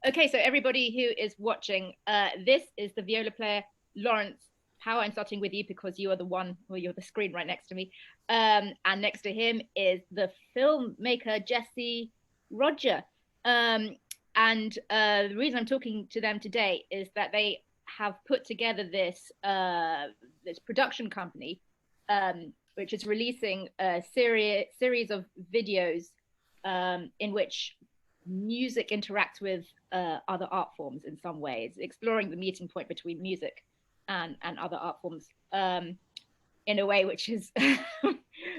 Okay, so everybody who is watching, this is the viola player Lawrence Power. I'm starting with you because you are the one, or you're the screen right next to me. And next to him is the filmmaker Jessie Rodger. Um, and the reason I'm talking to them today is that they have put together this production company, which is releasing a series of videos in which music interacts with other art forms in some ways, exploring the meeting point between music and other art forms in a way which is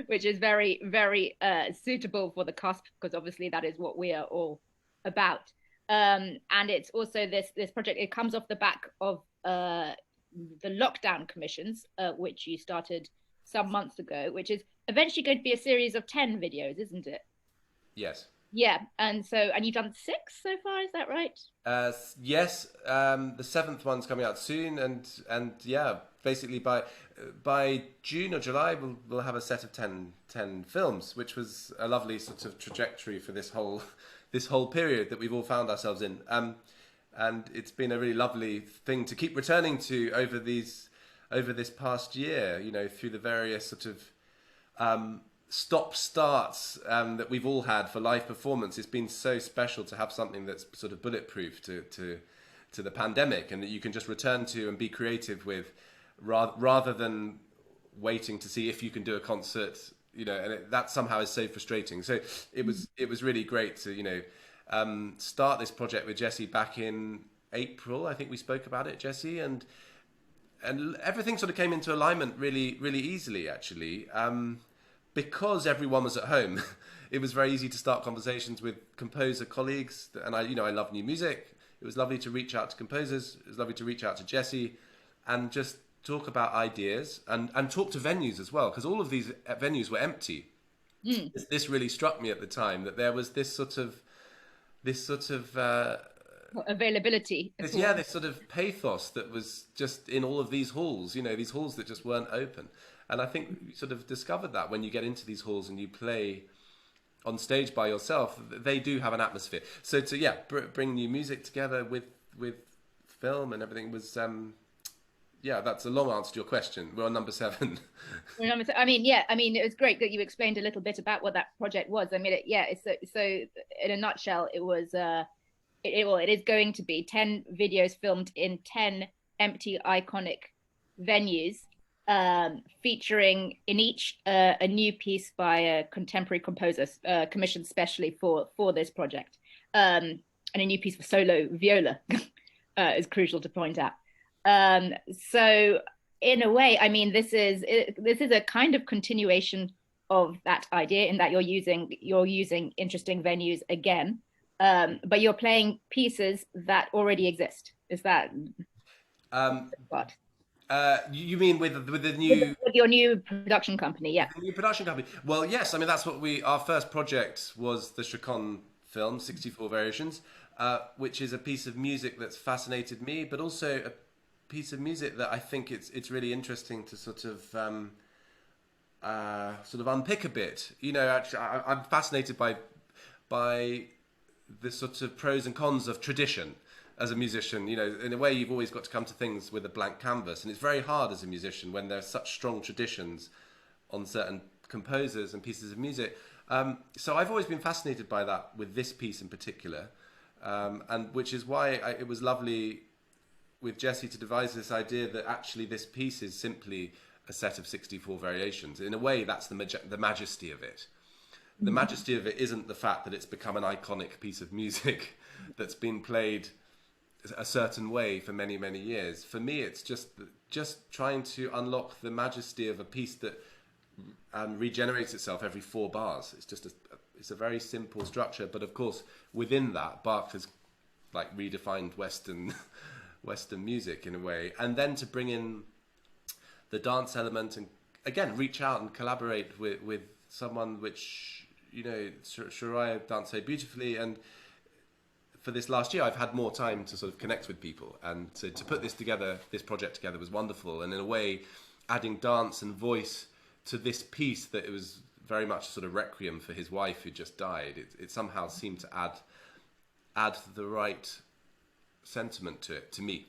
which is very suitable for the cusp, because obviously that is what we are all about. And it's also this project. It comes off the back of the lockdown commissions, which you started some months ago, which is eventually going to be a series of 10 videos, isn't it? Yes. Yeah, and you've done six so far, is that right? Yes, the seventh one's coming out soon, and yeah, basically by June or July we'll have a set of ten films, which was a lovely sort of trajectory for this whole this whole period that we've all found ourselves in. And it's been a really lovely thing to keep returning to over this past year. You know, through the various sort of stop starts that we've all had for live performance. It's been so special to have something that's sort of bulletproof to the pandemic, and that you can just return to and be creative with, rather than waiting to see if you can do a concert. You know, and that somehow is so frustrating. So it was really great to start this project with Jessie back in April. I think we spoke about it, Jessie, and everything sort of came into alignment really easily, actually. Because everyone was at home, it was very easy to start conversations with composer colleagues. And I love new music. It was lovely to reach out to composers. It was lovely to reach out to Jessie and just talk about ideas and talk to venues as well, because all of these venues were empty. Mm. This really struck me at the time, that there was this sort of Availability at this, all. yeah, this sort of pathos that was just in all of these halls, these halls that just weren't open. And I think you sort of discovered that when you get into these halls and you play on stage by yourself, they do have an atmosphere. So to bring new music together with film and everything was that's a long answer to your question. We're on number seven. I mean, yeah, I mean, it was great that you explained a little bit about what that project was. I mean, it's so in a nutshell, it was it is going to be 10 videos filmed in 10 empty iconic venues, featuring in each a new piece by a contemporary composer, commissioned specially for this project, and a new piece for solo viola is crucial to point out. So in a way, I mean, this is a kind of continuation of that idea, in that you're using interesting venues again, but you're playing pieces that already exist. Is that um, what? you mean with the With, new with your new production company? Yeah. with the new production company? Well, yes. I mean, that's what our first project was, the Chacon film, 64 Variations, which is a piece of music that's fascinated me, but also a piece of music that I think it's really interesting to sort of unpick a bit. You know, actually, I'm fascinated by the sort of pros and cons of tradition as a musician. You know, in a way, you've always got to come to things with a blank canvas, and it's very hard as a musician when there's such strong traditions on certain composers and pieces of music. So I've always been fascinated by that with this piece in particular, and which is why it was lovely with Jessie to devise this idea that actually this piece is simply a set of 64 variations. In a way, that's the majesty of it. The majesty of it isn't the fact that it's become an iconic piece of music that's been played a certain way for many years. For me, it's just trying to unlock the majesty of a piece that regenerates itself every 4 bars. It's a very simple structure, but of course within that, Bach has like redefined Western music in a way, and then to bring in the dance element and again reach out and collaborate with someone which Shariah danced so beautifully. And for this last year, I've had more time to sort of connect with people, and to put this project together was wonderful. And in a way, adding dance and voice to this piece, that it was very much a sort of requiem for his wife who just died. It somehow seemed to add the right sentiment to it, to me.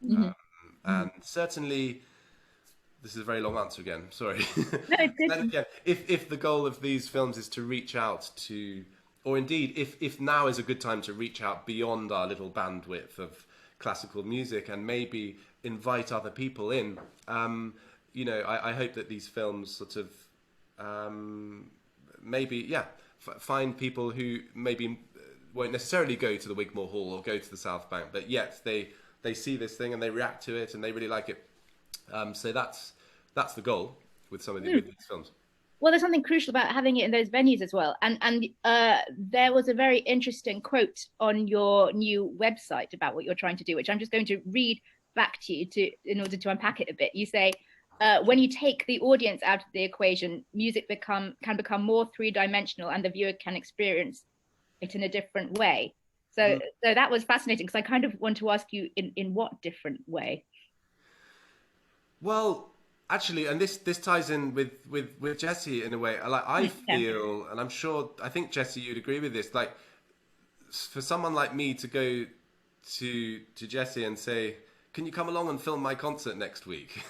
Mm-hmm. And certainly, this is a very long answer again, sorry. No, it's good. Then again, if the goal of these films is to reach out to, or indeed, if now is a good time to reach out beyond our little bandwidth of classical music and maybe invite other people in, you know, I hope that these films sort of maybe, find people who maybe won't necessarily go to the Wigmore Hall or go to the South Bank, but yet they see this thing and they react to it and they really like it. So that's the goal with some of with these films. Well, there's something crucial about having it in those venues as well. And there was a very interesting quote on your new website about what you're trying to do, which I'm just going to read back to you in order to unpack it a bit. You say, when you take the audience out of the equation, music can become more three-dimensional and the viewer can experience it in a different way. So that was fascinating, because I kind of want to ask you in what different way? Well, actually, and this ties in with Jessie in a way. Like, I feel, and I think Jessie, you'd agree with this. Like, for someone like me to go to Jessie and say, "Can you come along and film my concert next week?"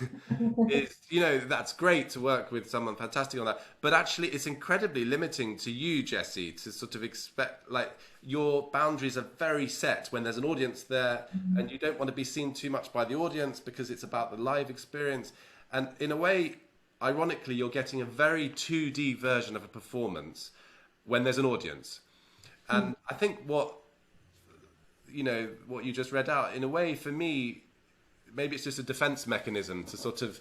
is, you know, that's great to work with someone fantastic on that. But actually, it's incredibly limiting to you, Jessie, to sort of expect, like, your boundaries are very set when there's an audience there, and you don't want to be seen too much by the audience because it's about the live experience. And in a way, ironically, you're getting a very 2D version of a performance when there's an audience. And I think what you just read out, in a way, for me, maybe it's just a defense mechanism to sort of,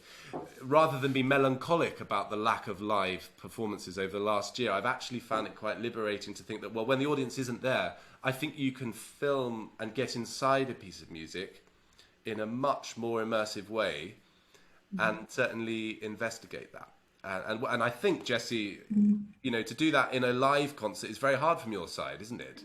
rather than be melancholic about the lack of live performances over the last year, I've actually found it quite liberating to think that, well, when the audience isn't there, I think you can film and get inside a piece of music in a much more immersive way, and certainly investigate that. And I think, Jessie, you know, to do that in a live concert is very hard from your side, isn't it?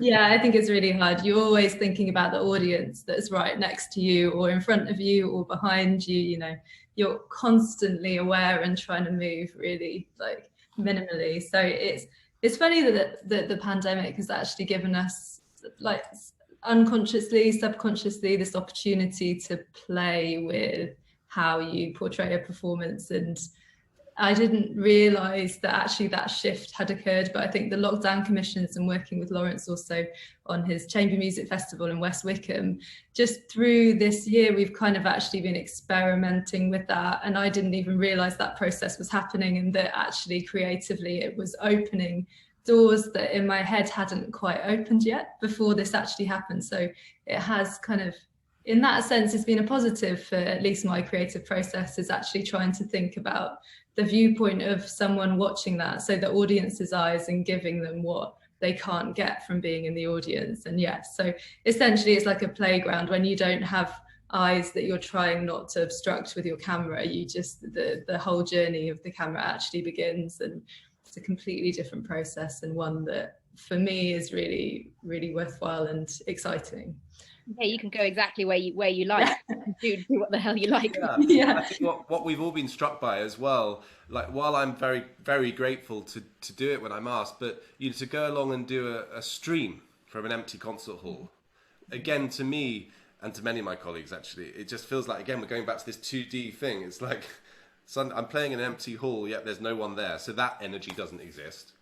Yeah, I think it's really hard. You're always thinking about the audience that's right next to you or in front of you or behind you. You know, you're constantly aware and trying to move really, like, minimally. So it's funny that the pandemic has actually given us, like, unconsciously, subconsciously, this opportunity to play with how you portray a performance. And I didn't realise that actually that shift had occurred, but I think the lockdown commissions and working with Lawrence also on his Chamber Music Festival in West Wickham, just through this year, we've kind of actually been experimenting with that. And I didn't even realise that process was happening, and that actually creatively it was opening doors that in my head hadn't quite opened yet before this actually happened. So it has kind of, in that sense, it's been a positive for at least my creative process, is actually trying to think about the viewpoint of someone watching that, so the audience's eyes, and giving them what they can't get from being in the audience. And yes, so essentially it's like a playground when you don't have eyes that you're trying not to obstruct with your camera. You just, the whole journey of the camera actually begins, and it's a completely different process, and one that for me is really, really worthwhile and exciting. Yeah, you can go exactly where you like. do what the hell you like. Yeah. I think what we've all been struck by as well, like, while I'm very, very grateful to do it when I'm asked, but, you know, to go along and do a stream from an empty concert hall, again, to me and to many of my colleagues, actually, it just feels like, again, we're going back to this 2D thing. It's like, I'm playing in an empty hall, yet there's no one there, so that energy doesn't exist.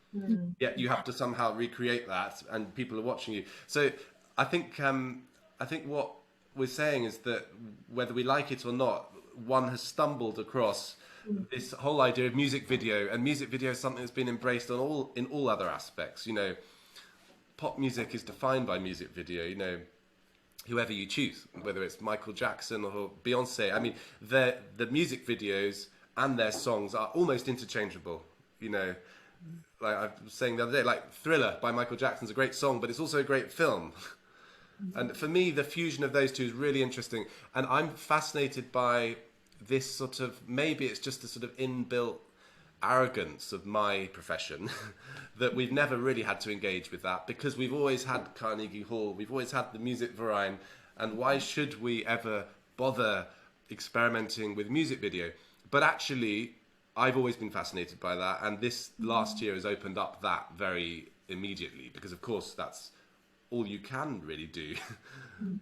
Yet you have to somehow recreate that, and people are watching you. So I think what we're saying is that whether we like it or not, one has stumbled across this whole idea of music video, and music video is something that's been embraced in all other aspects. You know, pop music is defined by music video. You know, whoever you choose, whether it's Michael Jackson or Beyonce. I mean, the music videos and their songs are almost interchangeable. You know, like I was saying the other day, like Thriller by Michael Jackson's a great song, but it's also a great film. And for me, the fusion of those two is really interesting. And I'm fascinated by this sort of, maybe it's just a sort of inbuilt arrogance of my profession that we've never really had to engage with that, because we've always had Carnegie Hall, we've always had the Music Verein, and why should we ever bother experimenting with music video? But actually, I've always been fascinated by that, and this last year has opened up that very immediately, because of course that's all you can really do.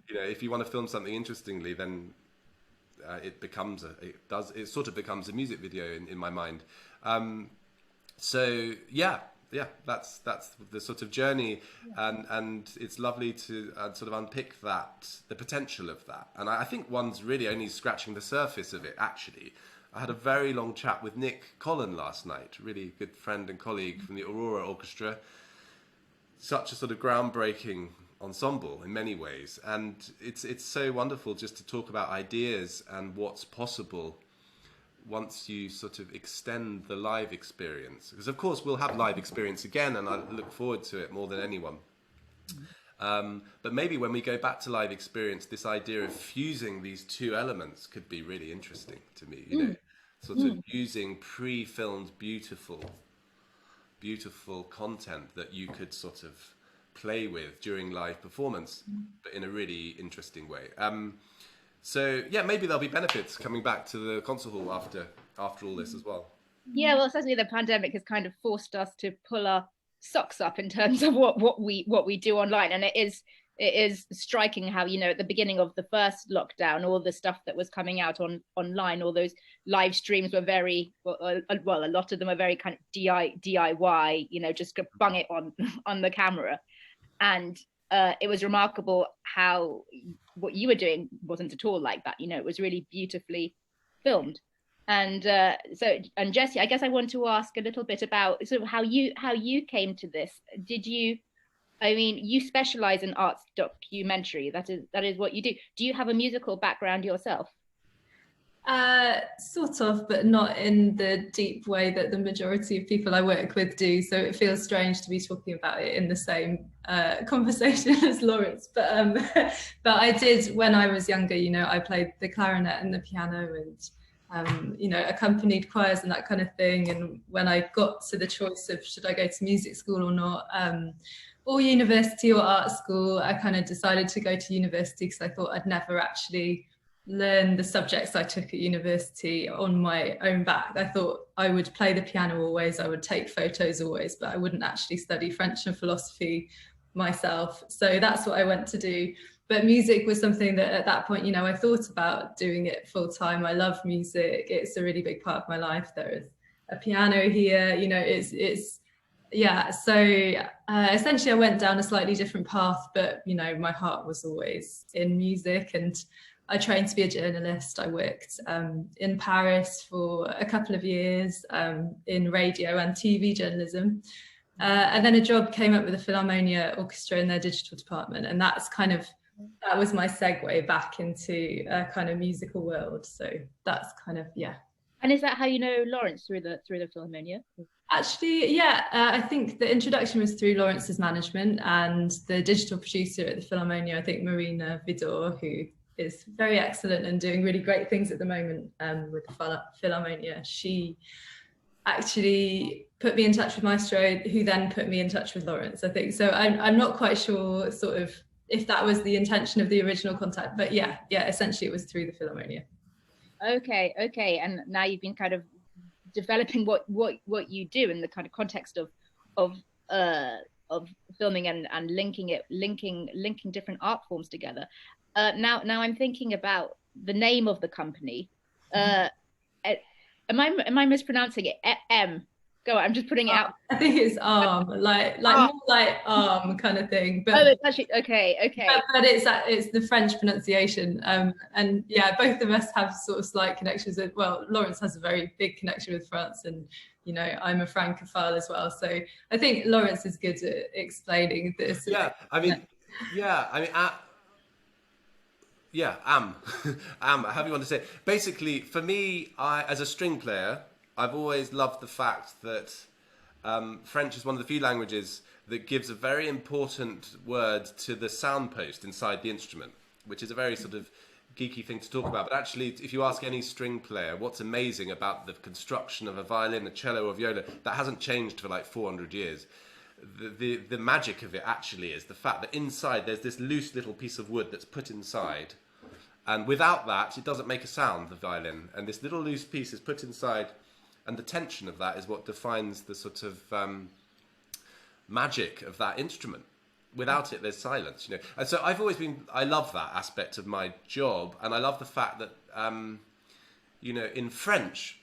You know, if you want to film something interestingly, then it sort of becomes a music video in my mind. So yeah, that's the sort of journey, and it's lovely to sort of unpick the potential of that. And I think one's really only scratching the surface of it, actually. I had a very long chat with Nick Collin last night, really good friend and colleague from the Aurora Orchestra. Such a sort of groundbreaking ensemble in many ways, and it's so wonderful just to talk about ideas and what's possible once you sort of extend the live experience. Because of course we'll have live experience again, and I look forward to it more than anyone. But maybe when we go back to live experience, this idea of fusing these two elements could be really interesting to me, you know, sort of using pre-filmed beautiful content that you could sort of play with during live performance, but in a really interesting way. So yeah, maybe there'll be benefits coming back to the concert hall after all this as well. Yeah, well, certainly the pandemic has kind of forced us to pull our socks up in terms of what we do online, and it is striking how, you know, at the beginning of the first lockdown, all the stuff that was coming out online, all those live streams were very well, a lot of them are very kind of DIY, you know, just bung it on the camera. And it was remarkable how what you were doing wasn't at all like that. You know, it was really beautifully filmed. And and Jessie, I guess I want to ask a little bit about sort of how you came to this. Did you? I mean, you specialize in arts documentary. That is what you do. Do you have a musical background yourself? Sort of, but not in the deep way that the majority of people I work with do. So it feels strange to be talking about it in the same conversation as Lawrence. But I did when I was younger. You know, I played the clarinet and the piano, and you know, accompanied choirs and that kind of thing. And when I got to the choice of should I go to music school or not, or university or art school, I kind of decided to go to university because I thought I'd never actually learn the subjects I took at university on my own back. I thought I would play the piano always, I would take photos always, but I wouldn't actually study French and philosophy myself. So that's what I went to do. But music was something that at that point, you know, I thought about doing it full time. I love music. It's a really big part of my life. There is a piano here, you know, it's yeah. So essentially I went down a slightly different path, but, you know, my heart was always in music, and I trained to be a journalist. I worked in Paris for a couple of years in radio and TV journalism. And then a job came up with the Philharmonia Orchestra in their digital department. And that was my segue back into a kind of musical world. So that's kind of, yeah. And is that how you know Lawrence, through the Philharmonia? Actually, yeah, I think the introduction was through Lawrence's management, and the digital producer at the Philharmonia, I think Marina Vidor, who is very excellent and doing really great things at the moment with the Philharmonia. She actually put me in touch with Maestro, who then put me in touch with Lawrence, I think. So I'm not quite sure sort of if that was the intention of the original contact, but yeah, essentially it was through the Philharmonia. Okay. And now you've been kind of developing what you do in the kind of context of filming and linking different art forms together. Now I'm thinking about the name of the company. Am I mispronouncing it? Go on, I'm just putting it out. I think it's like more like kind of thing. But it's actually okay. But it's the French pronunciation. And yeah, both of us have sort of slight connections. Well, Lawrence has a very big connection with France, and you know, I'm a Francophile as well. So I think Lawrence is good at explaining this. However you want to say it. Basically, for me, as a string player, I've always loved the fact that French is one of the few languages that gives a very important word to the sound post inside the instrument, which is a very sort of geeky thing to talk about. But actually, if you ask any string player what's amazing about the construction of a violin, a cello, or viola, that hasn't changed for like 400 years. The magic of it actually is the fact that inside there's this loose little piece of wood that's put inside, and without that it doesn't make a sound, the violin, and this little loose piece is put inside, and the tension of that is what defines the sort of magic of that instrument. without it, there's silence, you know. And so I love that aspect of my job, and I love the fact that, you know, in French,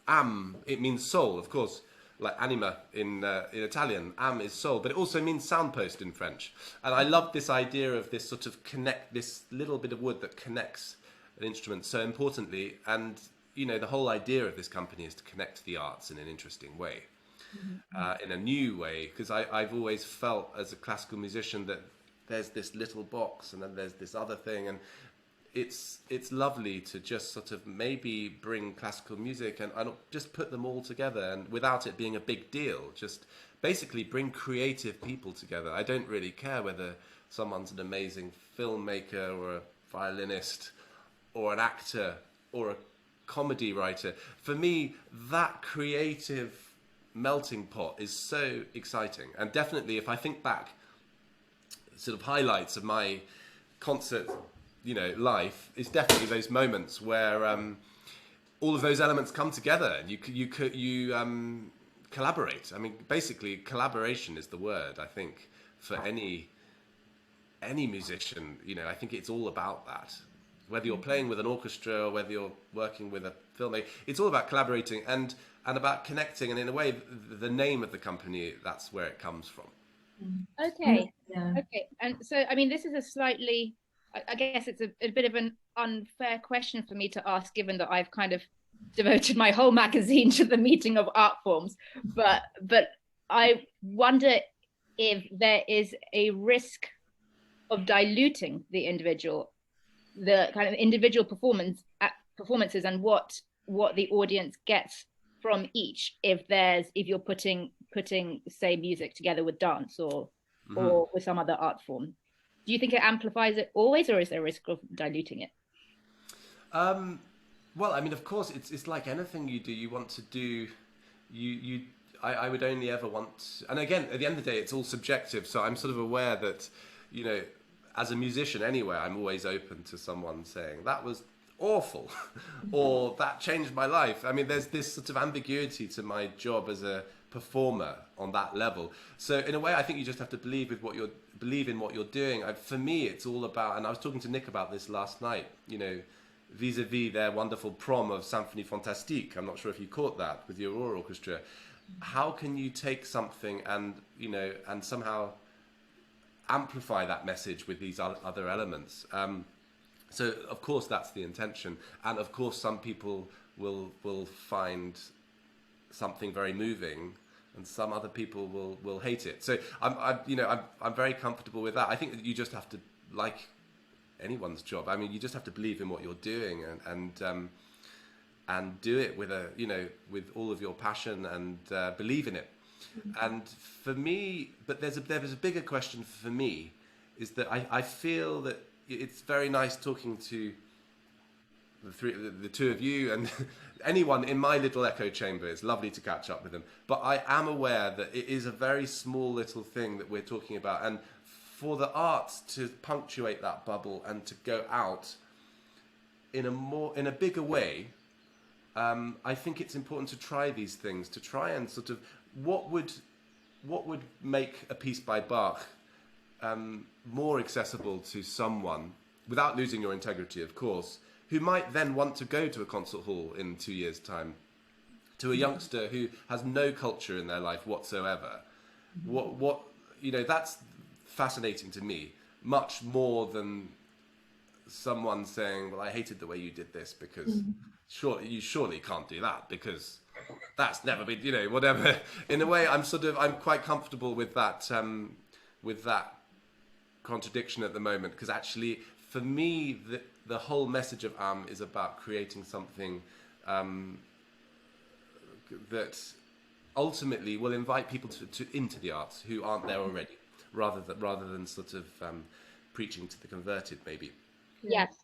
it means soul, of course, like anima in Italian, is soul, but it also means soundpost in French. And I love this idea of this sort of this little bit of wood that connects an instrument so importantly. And, you know, the whole idea of this company is to connect the arts in an interesting way. In a new way, because I've always felt as a classical musician that there's this little box and then there's this other thing, and it's lovely to just sort of maybe bring classical music and just put them all together, and without it being a big deal, just basically bring creative people together. I don't really care whether someone's an amazing filmmaker or a violinist or an actor or a comedy writer. For me, that creative melting pot is so exciting. And definitely, if I think back, sort of highlights of my concert, you know, life, is definitely those moments where all of those elements come together and you collaborate. I mean, basically, collaboration is the word, I think, for any musician. You know, I think it's all about that. Whether you're playing with an orchestra or whether you're working with a filmmaker, it's all about collaborating and about connecting. And in a way, the name of the company, that's where it comes from. Okay. Yeah. Okay. And so, I mean, this is a slightly, I guess it's a bit of an unfair question for me to ask, given that I've kind of devoted my whole magazine to the meeting of art forms. But I wonder if there is a risk of diluting the kind of individual performances and what the audience gets from each, if you're putting say music together with dance or with some other art form. Do you think it amplifies it always, or is there a risk of diluting it? Well, I mean, of course, it's like anything you do. You want to do, I would only ever want, and again, at the end of the day, it's all subjective. So I'm sort of aware that, you know, as a musician anyway, I'm always open to someone saying that was awful or that changed my life. I mean, there's this sort of ambiguity to my job as a performer on that level. So in a way, I think you just have to believe in what you're doing. For me, it's all about, and I was talking to Nick about this last night, you know, vis-a-vis their wonderful prom of Symphonie Fantastique. I'm not sure if you caught that with the Aurora Orchestra. How can you take something and, you know, and somehow amplify that message with these other elements? So of course that's the intention, and of course some people will find something very moving, and some other people will hate it. So I'm very comfortable with that. I think that you just have to, like anyone's job, I mean, you just have to believe in what you're doing and do it with all of your passion and believe in it. And for me, but there is a bigger question for me, is that I feel that it's very nice talking to the two of you and anyone in my little echo chamber. It's lovely to catch up with them. But I am aware that it is a very small little thing that we're talking about. And for the arts to punctuate that bubble and to go out in a bigger way, I think it's important to try these things, to try and sort of, what would make a piece by Bach more accessible to someone, without losing your integrity, of course, who might then want to go to a concert hall in 2 years' time, to a youngster who has no culture in their life whatsoever. What that's fascinating to me, much more than someone saying, well, I hated the way you did this because you surely can't do that because that's never been, whatever. In a way, I'm quite comfortable with that contradiction at the moment, because actually, for me, the whole message of is about creating something that ultimately will invite people into the arts who aren't there already, rather than sort of preaching to the converted, maybe. Yes.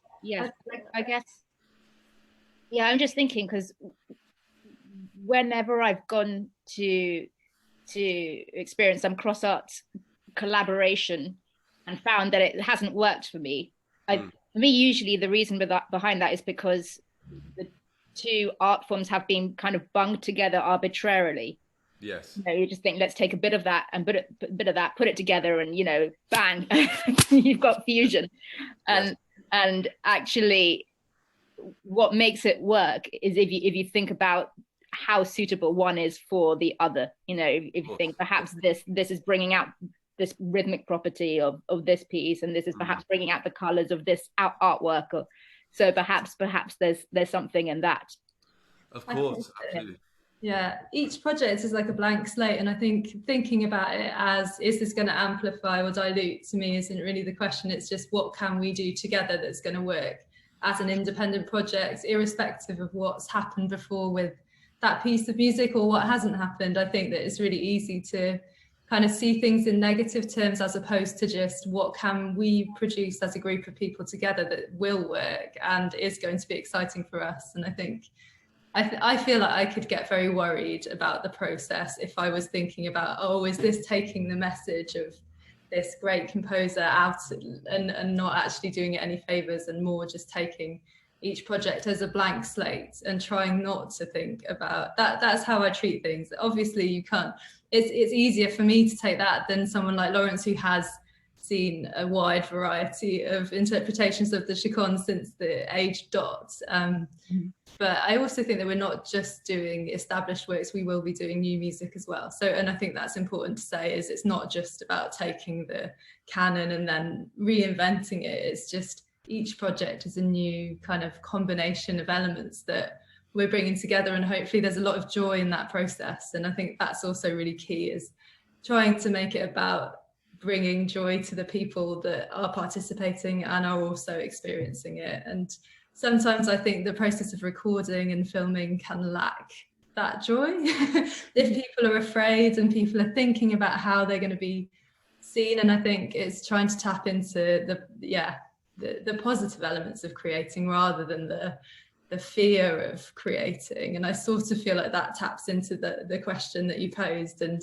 I guess. Yeah, I'm just thinking, because whenever I've gone to experience some cross arts collaboration and found that it hasn't worked for me, for me, usually the reason behind that is because the two art forms have been kind of bunged together arbitrarily. Yes. You know, you just think, let's take a bit of that and bit of that, put it together, and, you know, bang, you've got fusion. And Yes. and actually, what makes it work is if you think about how suitable one is for the other. You know, if you think perhaps this is bringing out this rhythmic property of this piece, and this is perhaps bringing out the colors of this artwork, or so perhaps there's something in that. Of course, absolutely. Yeah, each project is like a blank slate, and I think thinking about it as, is this going to amplify or dilute, to me isn't really the question. It's just, what can we do together that's going to work as an independent project, irrespective of what's happened before with that piece of music or what hasn't happened. I think that it's really easy to kind of see things in negative terms, as opposed to just, what can we produce as a group of people together that will work and is going to be exciting for us. And I think I feel like I could get very worried about the process if I was thinking about, oh, is this taking the message of this great composer out and not actually doing it any favors, and more just taking each project as a blank slate and trying not to think about that. That's how I treat things. Obviously you can't, it's easier for me to take that than someone like Lawrence, who has seen a wide variety of interpretations of the Chaconne since the age dot. But I also think that we're not just doing established works, we will be doing new music as well. So, and I think that's important to say, is it's not just about taking the canon and then reinventing it. It's just, each project is a new kind of combination of elements that we're bringing together, and hopefully there's a lot of joy in that process. And I think that's also really key, is trying to make it about bringing joy to the people that are participating and are also experiencing it. And sometimes I think the process of recording and filming can lack that joy. If people are afraid and people are thinking about how they're going to be seen. And I think it's trying to tap into the positive elements of creating rather than the fear of creating. And I sort of feel like that taps into the question that you posed. And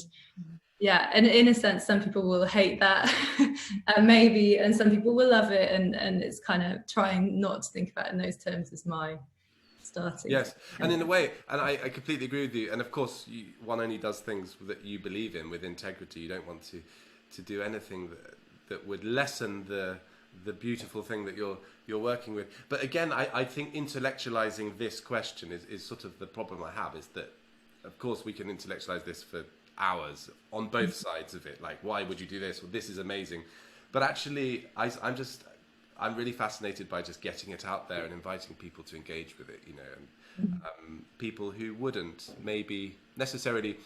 yeah, and in a sense, some people will hate that maybe, and some people will love it. And it's kind of trying not to think about it in those terms as my starting. Yes, and in a way, and I completely agree with you. And of course, one only does things that you believe in with integrity. You don't want to do anything that would lessen the beautiful thing that you're working with. But again, I think intellectualizing this question is sort of the problem I have, is that, of course, we can intellectualize this for hours on both sides of it, like, why would you do this, or this is amazing. But actually I'm really fascinated by just getting it out there and inviting people to engage with it, you know, and people who wouldn't maybe necessarily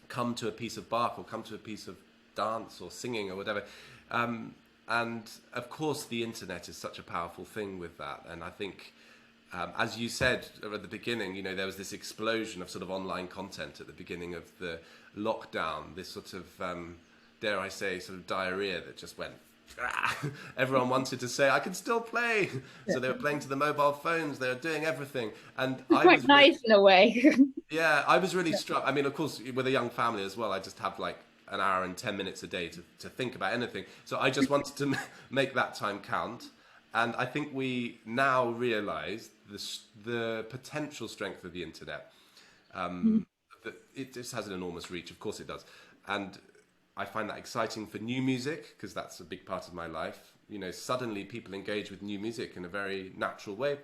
come to a piece of Bach or come to a piece of dance or singing or whatever. And of course the internet is such a powerful thing with that. And I think, as you said at the beginning, you know, there was this explosion of sort of online content at the beginning of the lockdown, this sort of, dare I say, sort of diarrhea that just went, everyone wanted to say, I can still play. So they were playing to the mobile phones, they were doing everything. And it's quite nice in a way. Yeah, I was really struck. I mean, of course, with a young family as well, I just have like an hour and 10 minutes a day to think about anything. So I just wanted to make that time count. And I think we now realize the potential strength of the internet. That it just has an enormous reach. Of course it does. And I find that exciting for new music, because that's a big part of my life. You know, suddenly people engage with new music in a very natural way.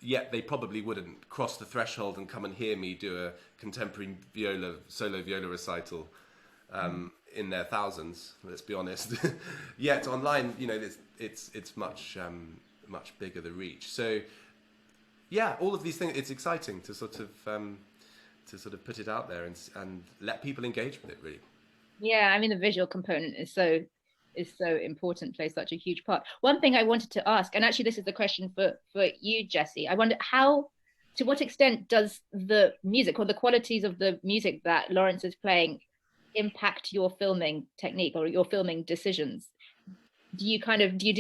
Yet they probably wouldn't cross the threshold and come and hear me do a contemporary solo viola recital in their thousands, let's be honest. Yet online, you know, it's much bigger, the reach. So yeah, all of these things, it's exciting to sort of put it out there and let people engage with it, really. Yeah, I mean, the visual component is so important, plays such a huge part. One thing I wanted to ask, and actually this is the question for you, Jessie, I wonder to what extent does the music or the qualities of the music that Lawrence is playing impact your filming technique or your filming decisions? Do you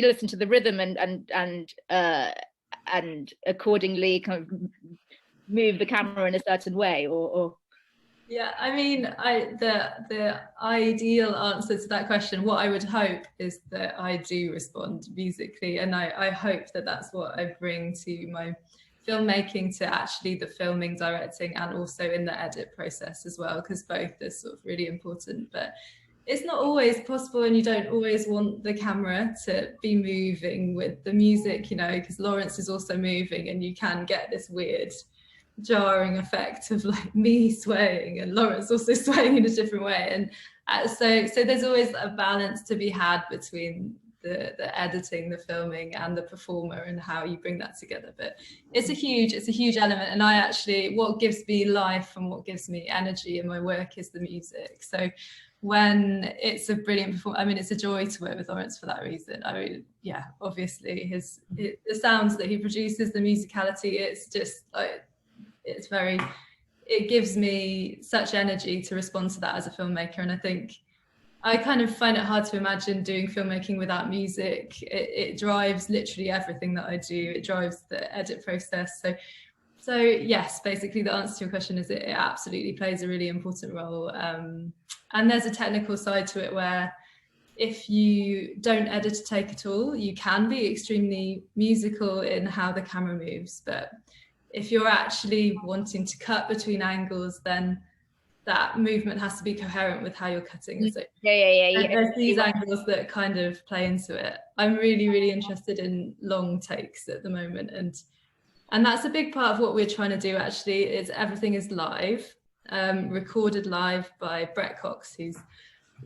listen to the rhythm and accordingly kind of move the camera in a certain way, or? Yeah, I mean, the ideal answer to that question, what I would hope is that I do respond musically, and I hope that that's what I bring to my filmmaking to actually the filming, directing, and also in the edit process as well, because both are sort of really important. But it's not always possible, and you don't always want the camera to be moving with the music, you know, because Lawrence is also moving, and you can get this weird jarring effect of like me swaying and Lawrence also swaying in a different way. And so there's always a balance to be had between the editing, the filming, and the performer, and how you bring that together. But it's a huge element. And I actually, what gives me life and what gives me energy in my work is the music. So when it's a brilliant performance, I mean, it's a joy to work with Lawrence for that reason. I mean, yeah, obviously the sounds that he produces, the musicality, it's just like, it gives me such energy to respond to that as a filmmaker. And I think I kind of find it hard to imagine doing filmmaking without music. It drives literally everything that I do. It drives the edit process. So yes, basically the answer to your question is it absolutely plays a really important role. And there's a technical side to it where if you don't edit a take at all, you can be extremely musical in how the camera moves. But if you're actually wanting to cut between angles, then that movement has to be coherent with how you're cutting. So yeah. There's these angles that kind of play into it. I'm really interested in long takes at the moment, and that's a big part of what we're trying to do. Actually, is everything is live, recorded live by Brett Cox, who's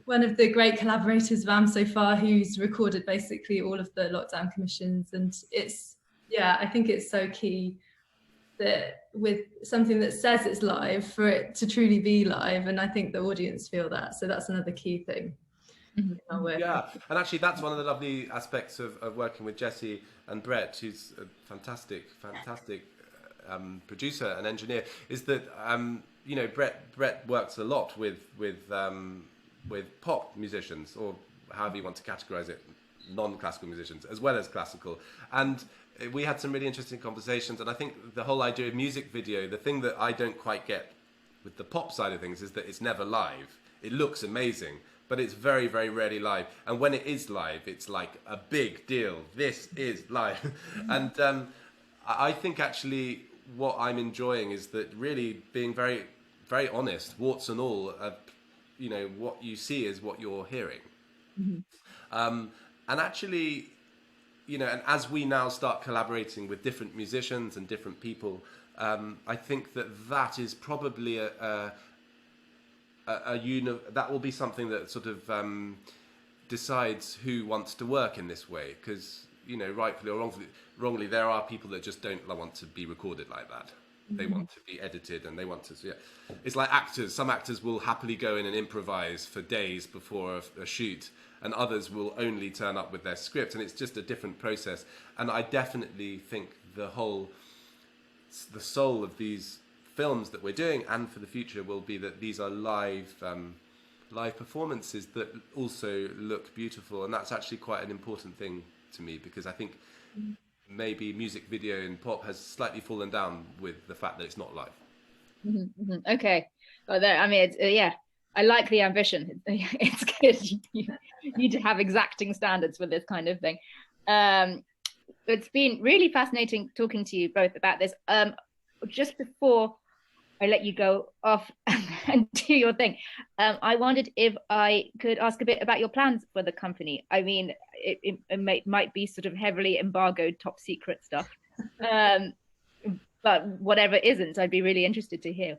one of the great collaborators of AM so far, who's recorded basically all of the lockdown commissions. And it's, yeah, I think it's so key that with something that says it's live, for it to truly be live. And I think the audience feel that. So that's another key thing. Yeah, and actually that's one of the lovely aspects of working with Jessie and Brett, who's a fantastic producer and engineer, is that you know, Brett works a lot with pop musicians, or however you want to categorize it, non-classical musicians as well as classical. And we had some really interesting conversations, and I think the whole idea of music video, the thing that I don't quite get with the pop side of things is that it's never live. It looks amazing, but it's very, very rarely live. And when it is live, it's like a big deal. This is live. And I think actually what I'm enjoying is that really being very, very honest, warts and all, you know, what you see is what you're hearing. And actually, you know, and as we now start collaborating with different musicians and different people, I think that is probably that will be something that sort of decides who wants to work in this way. Because, you know, rightfully or wrongly, there are people that just don't want to be recorded like that. They want to be edited, and they want to. Yeah. It's like actors. Some actors will happily go in and improvise for days before a shoot, and others will only turn up with their script, and it's just a different process. And I definitely think the soul of these films that we're doing, and for the future, will be that these are live performances that also look beautiful, and that's actually quite an important thing to me, because I think maybe music video in pop has slightly fallen down with the fact that it's not live. Okay, well, I mean, yeah, I like the ambition. It's good. You need to have exacting standards for this kind of thing. It's been really fascinating talking to you both about this. Just before I let you go off and do your thing, I wondered if I could ask a bit about your plans for the company. I mean, it might be sort of heavily embargoed, top secret stuff, but whatever isn't, I'd be really interested to hear.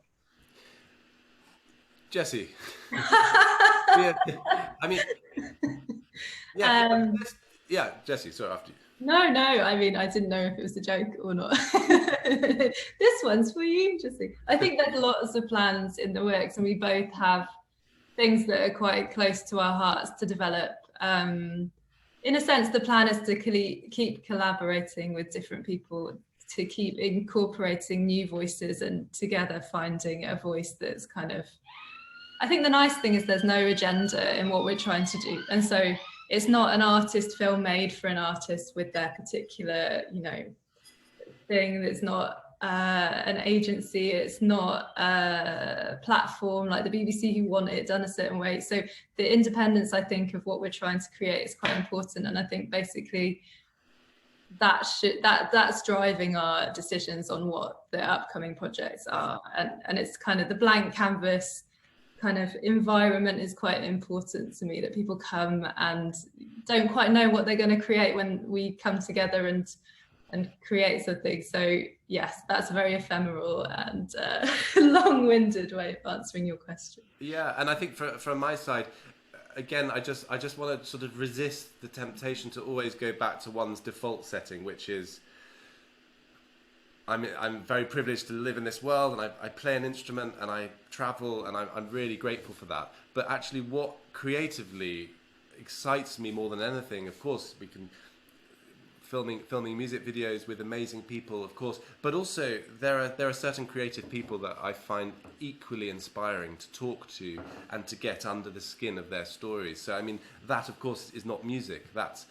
Jessie. Yeah, I mean, yeah, Jessie, sorry, after you. No, I mean, I didn't know if it was a joke or not. This one's for you, Jessie. I think there's lots of plans in the works, and we both have things that are quite close to our hearts to develop. In a sense, the plan is to keep collaborating with different people, to keep incorporating new voices, and together finding a voice that's kind of, I think the nice thing is there's no agenda in what we're trying to do. And so it's not an artist film made for an artist with their particular, you know, thing. It's not an agency. It's not a platform like the BBC who want it done a certain way. So the independence, I think, of what we're trying to create is quite important. And I think basically that's driving our decisions on what the upcoming projects are, and it's kind of the blank canvas kind of environment is quite important to me, that people come and don't quite know what they're going to create when we come together and create something. So yes, that's a very ephemeral and long-winded way of answering your question. Yeah, and I think from my side, again, I just want to sort of resist the temptation to always go back to one's default setting, which is I'm very privileged to live in this world, and I play an instrument and I travel, and I'm really grateful for that. But actually, what creatively excites me more than anything, of course, we can filming music videos with amazing people, of course, but also there are certain creative people that I find equally inspiring to talk to and to get under the skin of their stories. So I mean, that of course is not music. That's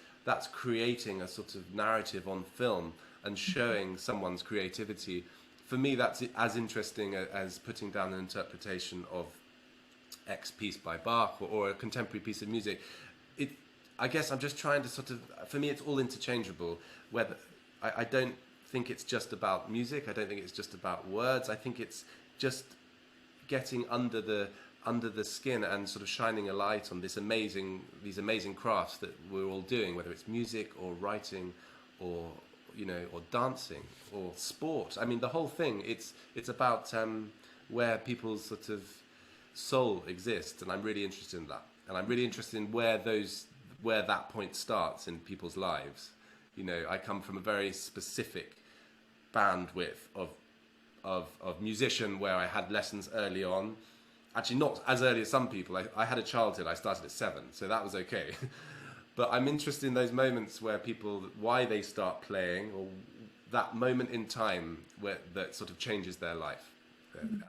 creating a sort of narrative on film and showing someone's creativity. For me, that's as interesting as putting down an interpretation of X piece by Bach or a contemporary piece of music. I guess I'm just trying to sort of, for me, it's all interchangeable. Whether I don't think it's just about music. I don't think it's just about words. I think it's just getting under the skin and sort of shining a light on these amazing crafts that we're all doing, whether it's music or writing or or dancing or sport. I mean, the whole thing. It's about where people's sort of soul exists, and I'm really interested in that. And I'm really interested in where that point starts in people's lives. I come from a very specific bandwidth of musician where I had lessons early on. Actually, not as early as some people. I had a childhood. I started at 7, so that was okay. But I'm interested in those moments where why they start playing, or that moment in time that sort of changes their life.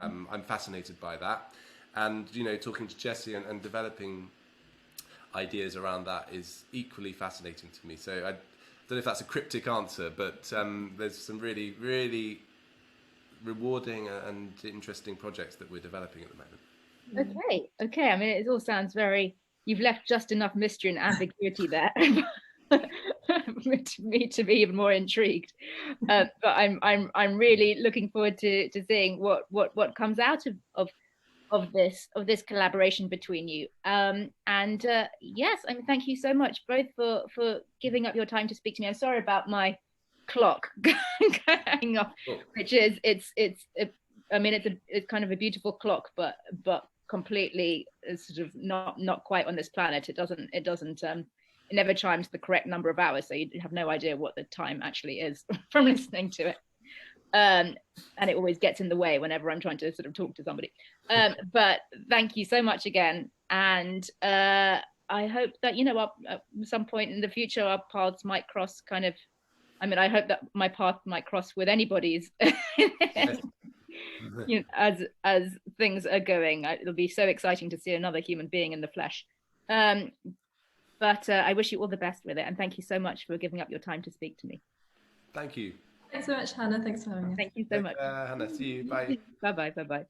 I'm fascinated by that. And, talking to Jessie and developing ideas around that is equally fascinating to me. So I don't know if that's a cryptic answer, but there's some really, really rewarding and interesting projects that we're developing at the moment. Okay. I mean, it all sounds you've left just enough mystery and ambiguity there for me to be even more intrigued. But I'm really looking forward to seeing what comes out of this collaboration between you. Yes, I mean, thank you so much both for giving up your time to speak to me. I'm sorry about my clock going off, which is it's kind of a beautiful clock, but completely sort of not quite on this planet. It never chimes the correct number of hours, so you have no idea what the time actually is from listening to it. And it always gets in the way whenever I'm trying to sort of talk to somebody. But thank you so much again, and I hope that at some point in the future our paths might cross. I hope that my path might cross with anybody's. As things are going, it'll be so exciting to see another human being in the flesh. But I wish you all the best with it, and thank you so much for giving up your time to speak to me. Thank you. Thanks so much, Hannah. Thanks for having us. Thank you so much. Hannah, see you. Bye. Bye.